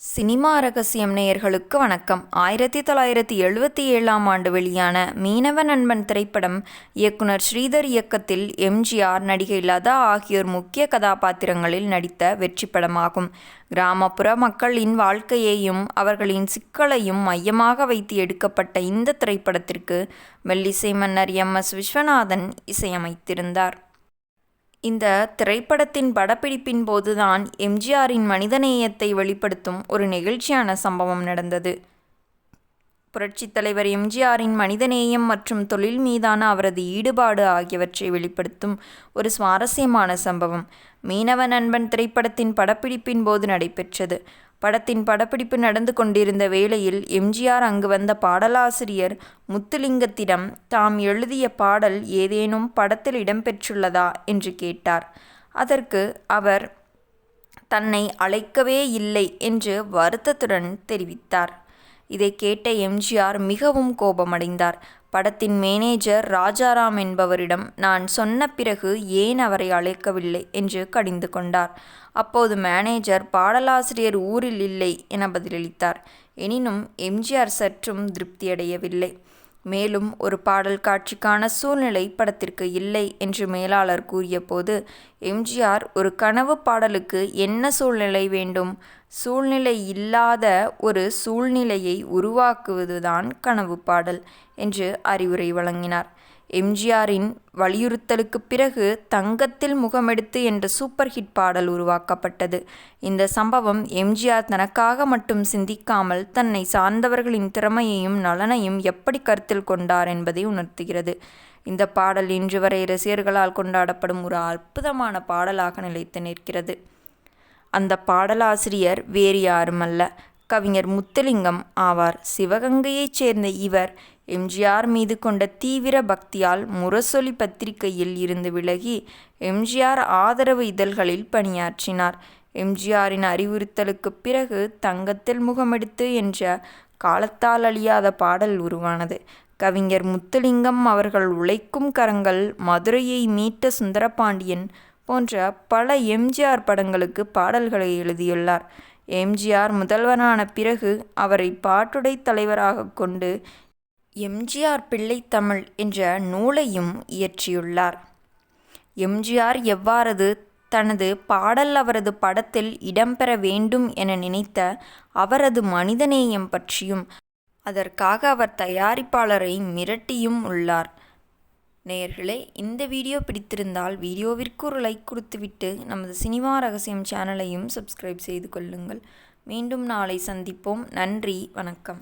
Cinema ரகசியம் நேயர்களுக்கு வணக்கம். 1977ஆம் ஆண்டு வெளியான மீனவ நண்பன் திரைப்படம் இயக்குனர் ஸ்ரீதர் இயக்கத்தில் எம்ஜிஆர், நடிகை லதா ஆகியோர் முக்கிய கதாபாத்திரங்களில் நடித்த வெற்றி படமாகும். கிராமப்புற மக்களின் வாழ்க்கையையும் அவர்களின் சிக்கலையும் மையமாக வைத்து எடுக்கப்பட்ட இந்த திரைப்படத்திற்கு மெல்லிசை மன்னர் எம்.எஸ். விஸ்வநாதன் இசையமைத்திருந்தார். இந்த திரைப்படத்தின் படப்பிடிப்பின் போதுதான் எம்ஜிஆரின் மனிதநேயத்தை வெளிப்படுத்தும் ஒரு நெகிழ்ச்சியான சம்பவம் நடந்தது. புரட்சித் தலைவர் எம்ஜிஆரின் மனிதநேயம் மற்றும் தொழில் மீதான அவரது ஈடுபாடு ஆகியவற்றை வெளிப்படுத்தும் ஒரு சுவாரஸ்யமான சம்பவம் மீனவ நண்பன் திரைப்படத்தின் படப்பிடிப்பின் போது நடைபெற்றது. படத்தின் படப்பிடிப்பு நடந்து கொண்டிருந்த வேளையில் எம்ஜிஆர் அங்கு வந்த பாடலாசிரியர் முத்துலிங்கத்திடம் தாம் எழுதிய பாடல் ஏதேனும் படத்தில் இடம்பெற்றுள்ளதா என்று கேட்டார். அதற்கு அவர் தன்னை அழைக்கவே இல்லை என்று வருத்தத்துடன் தெரிவித்தார். இதை கேட்ட எம்ஜிஆர் மிகவும் கோபமடைந்தார். படத்தின் மேனேஜர் ராஜாராம் என்பவரிடம் நான் சொன்ன பிறகு ஏன் அவரை அழைக்கவில்லை என்று கடிந்து கொண்டார். அப்போது மேனேஜர் பாடலாசிரியர் ஊரில் இல்லை என பதிலளித்தார். எனினும் எம்ஜிஆர் சற்றும் திருப்தியடையவில்லை. மேலும் ஒரு பாடல் காட்சிக்கான சூழ்நிலை படத்திற்கு இல்லை என்று மேலாளர் கூறியபோது எம்ஜிஆர் ஒரு கனவு பாடலுக்கு என்ன சூழ்நிலை வேண்டும்? சூழ்நிலை இல்லாத ஒரு சூழ்நிலையை உருவாக்குவதுதான் கனவு பாடல் என்று அறிவுரை வழங்கினார். எம்ஜிஆரின் வலியுறுத்தலுக்கு பிறகு தங்கத்தில் முகமெடுத்து என்ற சூப்பர் ஹிட் பாடல் உருவாக்கப்பட்டது. இந்த சம்பவம் எம்ஜிஆர் தனக்காக மட்டும் சிந்திக்காமல் தன்னை சார்ந்தவர்களின் திறமையையும் நலனையும் எப்படி கருத்தில் கொண்டார் என்பதை உணர்த்துகிறது. இந்த பாடல் இன்று வரை ரசிகர்களால் கொண்டாடப்படும் ஒரு அற்புதமான பாடலாக நிலைத்து நிற்கிறது. அந்த பாடலாசிரியர் வேறு யாருமல்ல, கவிஞர் முத்துலிங்கம் ஆவார். சிவகங்கையைச் சேர்ந்த இவர் எம்ஜிஆர் மீது கொண்ட தீவிர பக்தியால் முரசொலி பத்திரிகையில் இருந்து விலகி எம்ஜிஆர் ஆதரவு இதழ்களில் பணியாற்றினார். எம்ஜிஆரின் அறிவுறுத்தலுக்கு பிறகு தங்கத்தில் முகமெடுத்து என்ற காலத்தால் அழியாத பாடல் உருவானது. கவிஞர் முத்துலிங்கம் அவர்கள் உழைக்கும் கரங்கள், மதுரையை மீட்ட சுந்தரபாண்டியன் போன்ற பல எம்ஜிஆர் படங்களுக்கு பாடல்களை எழுதியுள்ளார். எம்ஜிஆர் முதல்வரான பிறகு அவரை பாட்டுடை தலைவராக கொண்டு எம்ஜிஆர் பிள்ளைத்தமிழ் என்ற நூலையும் இயற்றியுள்ளார். எம்ஜிஆர் எவ்வாறு தனது பாடல் அவரது படத்தில் இடம்பெற வேண்டும் என நினைத்த அவரது மனிதநேயம் பற்றியும் அதற்காக அவர் தயாரிப்பாளரை மிரட்டியும் உள்ளார். நேயர்களே, இந்த வீடியோ பிடித்திருந்தால் வீடியோவிற்கு ஒரு லைக் கொடுத்துவிட்டு நமது சினிமா ரகசியம் சேனலையும் சப்ஸ்கிரைப் செய்து கொள்ளுங்கள். மீண்டும் நாளை சந்திப்போம். நன்றி, வணக்கம்.